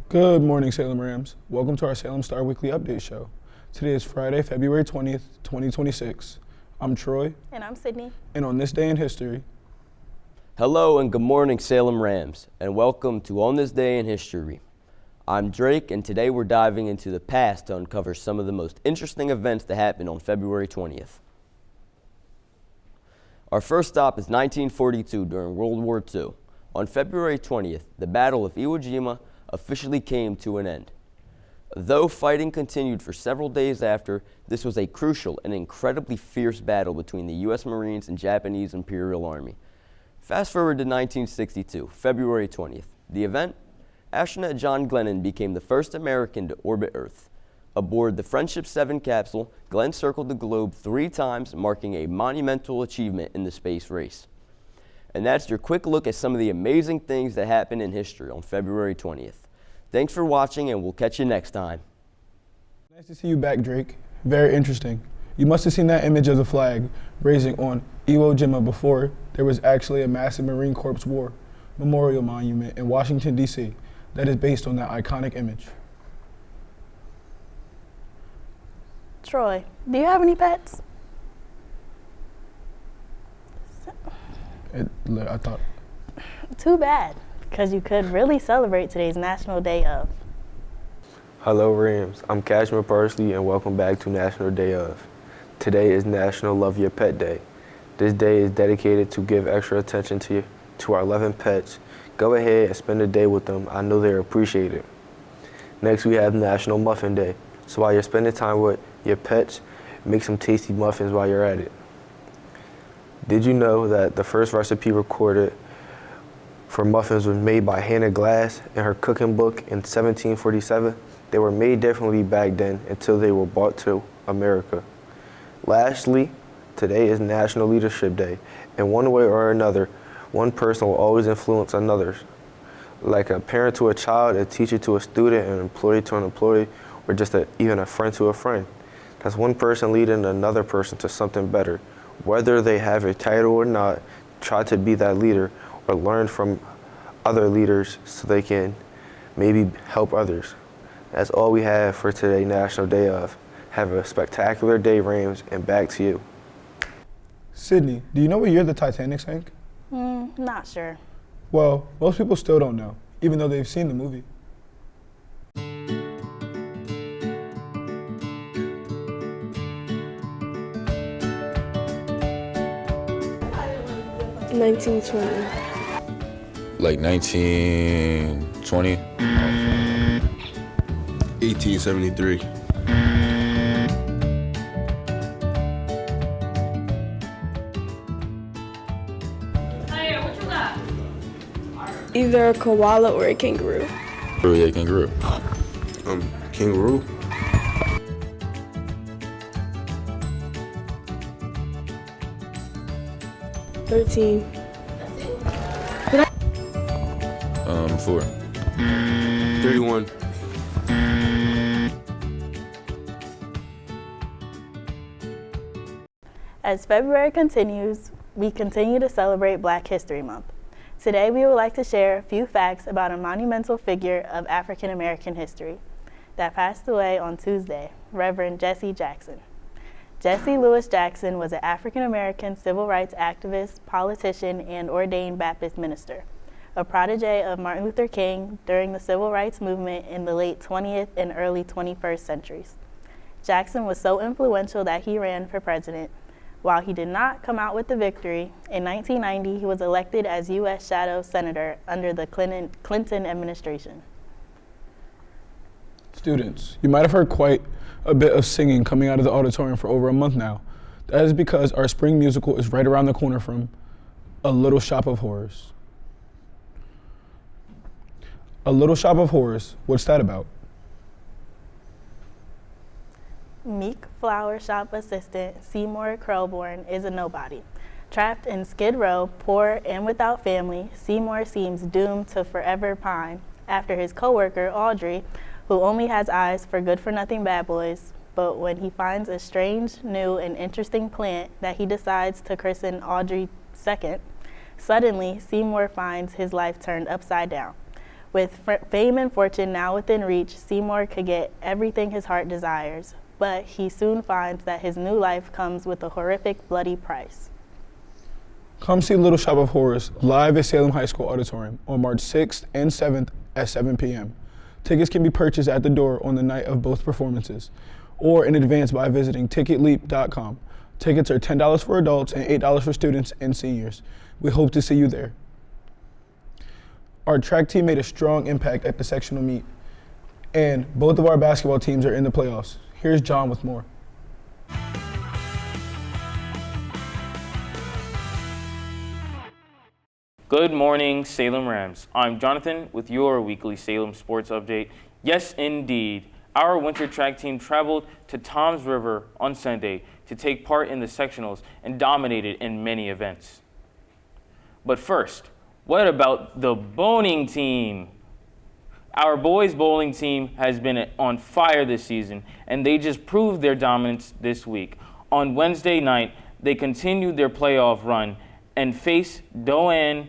Good morning, Salem Rams. Welcome to our Salem Star Weekly Update Show. Today is Friday, February 20th, 2026. I'm Troy. And I'm Sydney. And on this day in history. Hello and good morning, Salem Rams, and welcome to On This Day in History. I'm Drake, and today we're diving into the past to uncover some of the most interesting events that happened on February 20th. Our first stop is 1942 during World War II. On February 20th, the Battle of Iwo Jima officially came to an end. Though fighting continued for several days after, this was a crucial and incredibly fierce battle between the U.S. Marines and Japanese Imperial Army. Fast forward to 1962, February 20th. The event? Astronaut John Glenn became the first American to orbit Earth. Aboard the Friendship 7 capsule, Glenn circled the globe 3 times, marking a monumental achievement in the space race. And that's your quick look at some of the amazing things that happened in history on February 20th. Thanks for watching, and we'll catch you next time. Nice to see you back, Drake. Very interesting. You must have seen that image of the flag raising on Iwo Jima before there was actually a massive Marine Corps War memorial monument in Washington, D.C. that is based on that iconic image. Troy, do you have any pets? I thought. Too bad, because you could really celebrate today's National Day of. Hello Rams, I'm Cashmere Parsley and welcome back to National Day of. Today is National Love Your Pet Day. This day is dedicated to give extra attention to our loving pets. Go ahead and spend a day with them. I know they're appreciated. Next we have National Muffin Day. So while you're spending time with your pets, make some tasty muffins while you're at it. Did you know that the first recipe recorded for muffins was made by Hannah Glass in her cooking book in 1747? They were made differently back then until they were brought to America. Lastly, today is National Leadership Day. In one way or another, one person will always influence another. Like a parent to a child, a teacher to a student, an employee to an employee, or just even a friend to a friend. That's one person leading another person to something better. Whether they have a title or not, try to be that leader or learn from other leaders so they can maybe help others. That's all we have for today, National Day of. Have a spectacular day, Rams, and back to you. Sydney, do you know what year the Titanic sank? Not sure. Well, most people still don't know, even though they've seen the movie. 1920. Like 1920? 1873. Either a koala or a kangaroo. Yeah, kangaroo. Kangaroo. $13. 4. 31. As February continues, we continue to celebrate Black History Month. Today, we would like to share a few facts about a monumental figure of African American history that passed away on Tuesday, Reverend Jesse Jackson. Jesse Lewis Jackson was an African American civil rights activist, politician, and ordained Baptist minister, a protege of Martin Luther King during the civil rights movement in the late 20th and early 21st centuries. Jackson was so influential that he ran for president. While he did not come out with the victory, in 1990 he was elected as U.S. Shadow Senator under the Clinton administration. Students, you might have heard quite a bit of singing coming out of the auditorium for over a month now. That is because our spring musical is right around the corner from A Little Shop of Horrors. A Little Shop of Horrors, what's that about? Meek flower shop assistant Seymour Krelborn is a nobody. Trapped in Skid Row, poor and without family, Seymour seems doomed to forever pine after his coworker, Audrey, who only has eyes for good-for-nothing bad boys, but when he finds a strange, new, and interesting plant that he decides to christen Audrey II, suddenly Seymour finds his life turned upside down. With fame and fortune now within reach, Seymour could get everything his heart desires, but he soon finds that his new life comes with a horrific, bloody price. Come see Little Shop of Horrors live at Salem High School Auditorium on March 6th and 7th at 7 p.m. Tickets can be purchased at the door on the night of both performances or in advance by visiting ticketleap.com. Tickets are $10 for adults and $8 for students and seniors. We hope to see you there. Our track team made a strong impact at the sectional meet, and both of our basketball teams are in the playoffs. Here's John with more. Good morning, Salem Rams. I'm Jonathan with your weekly Salem Sports Update. Yes, indeed. Our winter track team traveled to Toms River on Sunday to take part in the sectionals and dominated in many events. But first, what about the bowling team? Our boys bowling team has been on fire this season, and they just proved their dominance this week. On Wednesday night, they continued their playoff run and faced Doane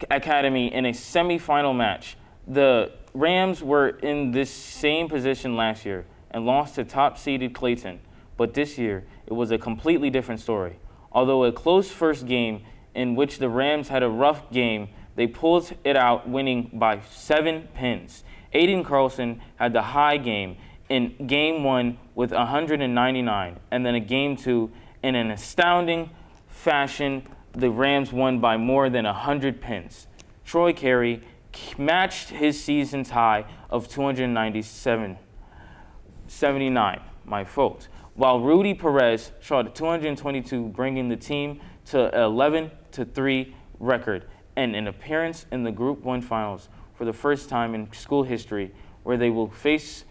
Academy in a semifinal match. The Rams were in this same position last year and lost to top-seeded Clayton, but this year it was a completely different story. Although a close first game in which the Rams had a rough game, they pulled it out, winning by 7 pins. Aiden Carlson had the high game in Game 1 with 199, and then in Game 2, in an astounding fashion, the Rams won by more than 100 pins. Troy Carey matched his season's high of 279, my fault, while Rudy Perez shot 222, bringing the team to 11-3 record and an appearance in the Group 1 finals for the first time in school history, where they will face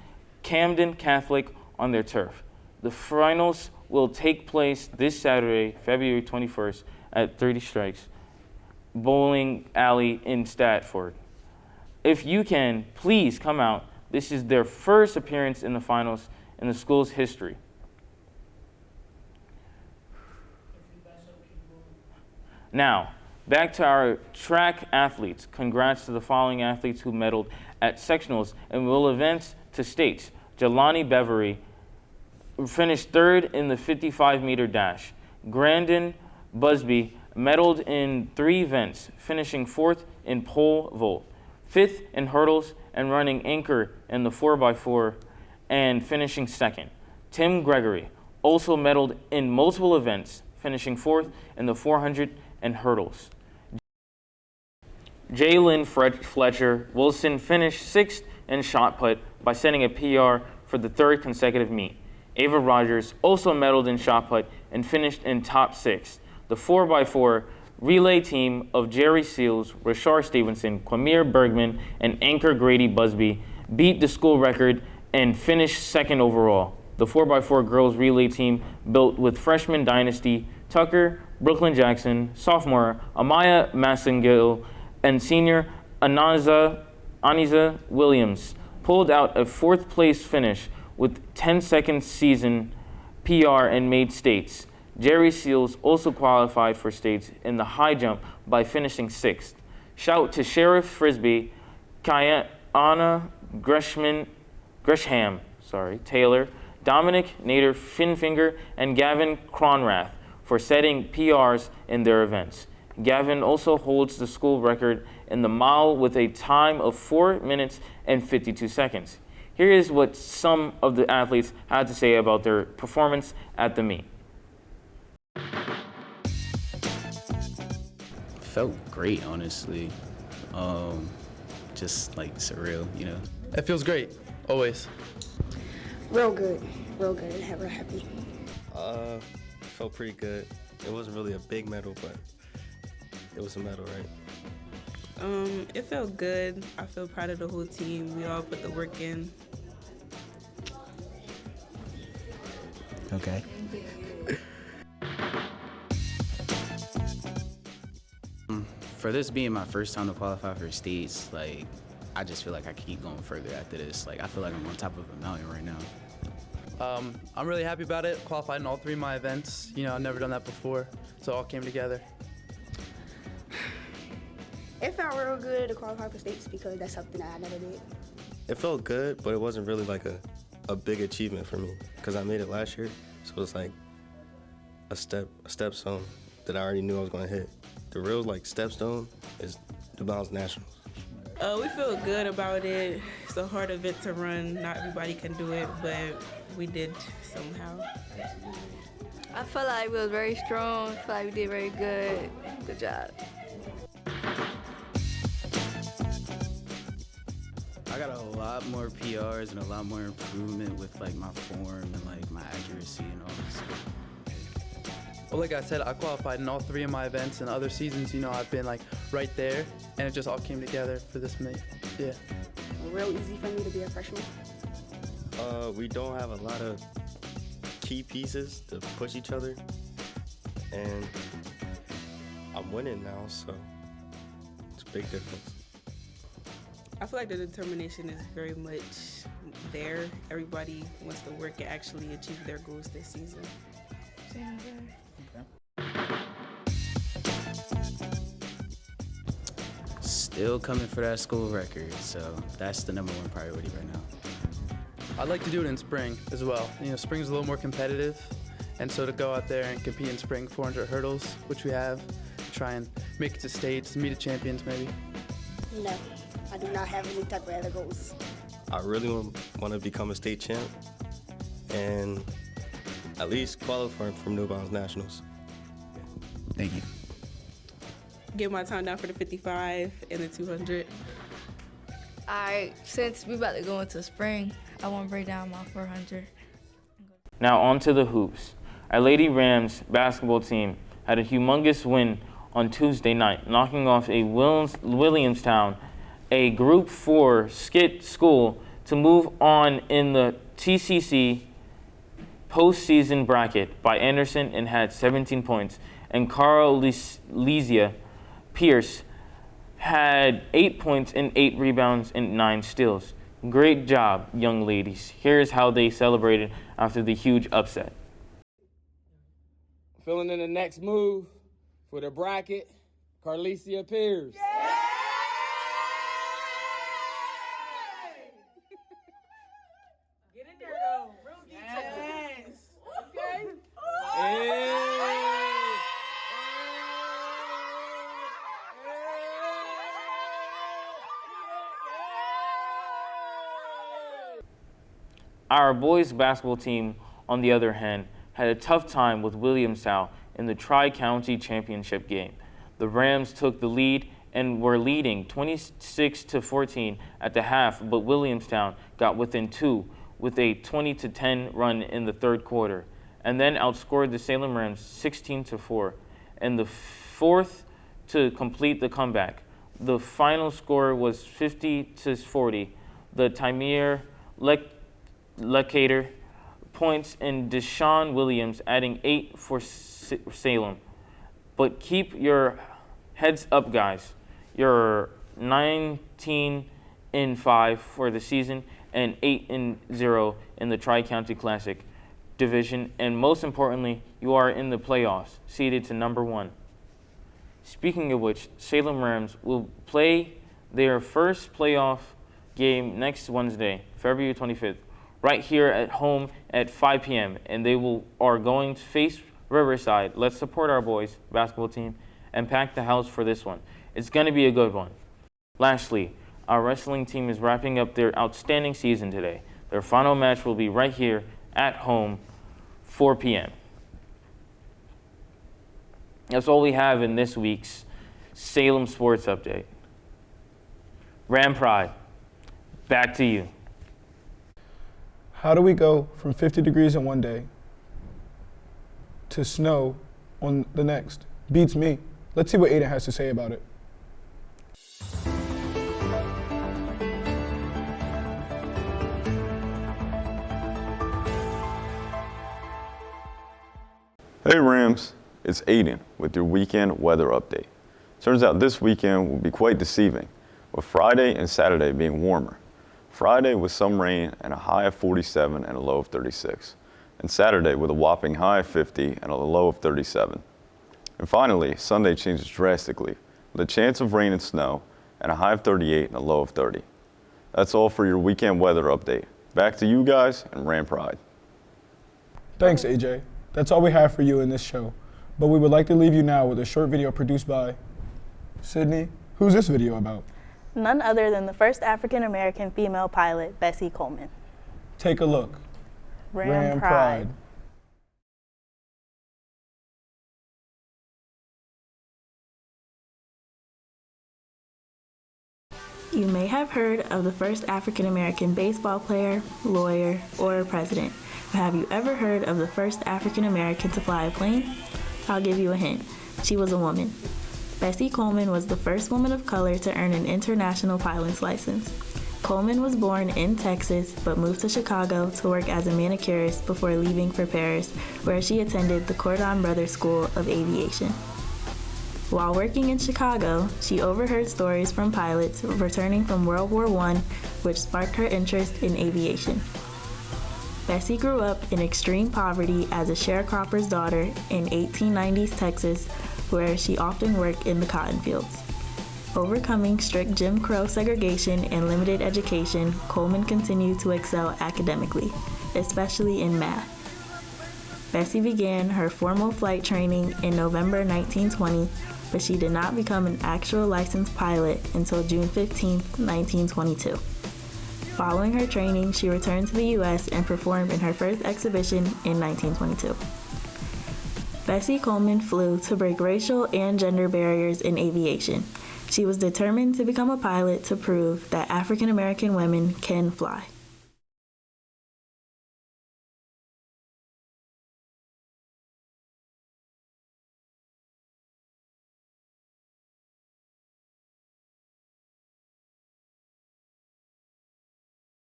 Camden Catholic on their turf. The finals will take place this Saturday, February 21st at 30 Strikes Bowling Alley in Stratford. If you can, please come out. This is their first appearance in the finals in the school's history. Now, back to our track athletes. Congrats to the following athletes who medaled at sectionals and will advance to states. Jelani Bevery finished third in the 55-meter dash. Grandin Busby medaled in 3 events, finishing 4th in pole vault, 5th in hurdles, and running anchor in the 4x4 and finishing 2nd. Tim Gregory also medaled in multiple events, finishing 4th in the 400 and hurdles. Jalen Fletcher Wilson finished 6th in shot put by setting a PR for the 3rd consecutive meet. Ava Rogers also medaled in shot put and finished in top 6. The 4x4 relay team of Jerry Seals, Rashard Stevenson, Quamir Bergman, and anchor Grady Busby beat the school record and finished 2nd overall. The 4x4 girls relay team, built with freshman dynasty Tucker, Brooklyn Jackson, sophomore Amaya Massengill, and senior Aniza Williams, pulled out a 4th place finish with 10-second season PR and made states. Jerry Seals also qualified for states in the high jump by finishing 6th. Shout to Sheriff Frisbee, Kayana Gresham, Taylor, Dominic Nader Finfinger, and Gavin Cronrath for setting PRs in their events. Gavin also holds the school record in the mile with a time of 4 minutes and 52 seconds. Here is what some of the athletes had to say about their performance at the meet. Felt great, honestly. Just like surreal, you know. It feels great, always. Real good, real happy. Felt pretty good. It wasn't really a big medal, but it was a medal, right? It felt good. I feel proud of the whole team. We all put the work in. Okay. For this being my first time to qualify for states, like, I just feel like I can keep going further after this. Like, I feel like I'm on top of a mountain right now. I'm really happy about it. Qualified in all 3 of my events. You know, I've never done that before, so it all came together. It felt real good to qualify for states because that's something that I never did. It felt good, but it wasn't really like a big achievement for me because I made it last year. So it's like a stepstone that I already knew I was going to hit. The real like stepstone is New Balance Nationals. We feel good about it. It's a hard event to run. Not everybody can do it, but we did somehow. I felt like we was very strong. I felt like we did very good. Good job. I got a lot more PRs and a lot more improvement with like my form and like my accuracy and all this stuff. Well, like I said, I qualified in all 3 of my events, and other seasons, you know, I've been like right there, and it just all came together for this meet. Yeah. Real easy for me to be a freshman. We don't have a lot of key pieces to push each other, and I'm winning now, so it's a big difference. I feel like the determination is very much there. Everybody wants to work and actually achieve their goals this season. Same here. Still coming for that school record, so that's the #1 priority right now. I'd like to do it in spring as well. You know, spring's a little more competitive, and so to go out there and compete in spring 400 hurdles, which we have, try and make it to states, meet the champions maybe. No, I do not have any type of other goals. I really want to become a state champ and at least qualify for New Balance Nationals. Thank you. Get my time down for the 55 and the 200. All right, since we about to go into spring, I want to break down my 400. Now on to the hoops. Our Lady Rams basketball team had a humongous win on Tuesday night, knocking off a Williamstown, a Group 4 skit school, to move on in the TCC postseason bracket by Anderson and had 17 points. And Carl Lesia Pierce had 8 points and 8 rebounds and 9 steals. Great job, young ladies. Here's how they celebrated after the huge upset. Filling in the next move for the bracket, Carlesia Pierce. Get in there, though. Real detail. Yes. Okay. Our boys basketball team, on the other hand, had a tough time with Williamstown in the Tri-County Championship game. The Rams took the lead and were leading 26-14 at the half, but Williamstown got within 2 with a 20-10 run in the third quarter, and then outscored the Salem Rams 16-4 in the fourth to complete the comeback. The final score was 50-40. The Timir Lecator points and Deshaun Williams adding 8 for Salem. But keep your heads up, guys. You're 19-5 for the season and 8-0 in the Tri-County Classic division, and most importantly, you are in the playoffs, seeded to #1. Speaking of which, Salem Rams will play their first playoff game next Wednesday, February 25th, right here at home at 5 p.m., and they are going to face Riverside. Let's support our boys basketball team and pack the house for this one. It's going to be a good one. Lastly, our wrestling team is wrapping up their outstanding season today. Their final match will be right here at home, 4 p.m. That's all we have in this week's Salem Sports Update. Ram Pride, back to you. How do we go from 50 degrees in one day to snow on the next? Beats me. Let's see what Aiden has to say about it. Hey Rams, it's Aiden with your weekend weather update. Turns out this weekend will be quite deceiving, with Friday and Saturday being warmer. Friday with some rain and a high of 47 and a low of 36, and Saturday with a whopping high of 50 and a low of 37. And finally, Sunday changes drastically, with a chance of rain and snow and a high of 38 and a low of 30. That's all for your weekend weather update. Back to you guys and Ram Pride. Thanks, AJ. That's all we have for you in this show. But we would like to leave you now with a short video produced by Sydney. Who's this video about? None other than the first African-American female pilot, Bessie Coleman. Take a look. Ram Pride. You may have heard of the first African-American baseball player, lawyer, or president. But have you ever heard of the first African-American to fly a plane? I'll give you a hint. She was a woman. Bessie Coleman was the first woman of color to earn an international pilot's license. Coleman was born in Texas, but moved to Chicago to work as a manicurist before leaving for Paris, where she attended the Cordon Brothers School of Aviation. While working in Chicago, she overheard stories from pilots returning from World War I, which sparked her interest in aviation. Bessie grew up in extreme poverty as a sharecropper's daughter in 1890s Texas, where she often worked in the cotton fields. Overcoming strict Jim Crow segregation and limited education, Coleman continued to excel academically, especially in math. Bessie began her formal flight training in November 1920, but she did not become an actual licensed pilot until June 15, 1922. Following her training, she returned to the U.S. and performed in her first exhibition in 1922. Bessie Coleman flew to break racial and gender barriers in aviation. She was determined to become a pilot to prove that African American women can fly.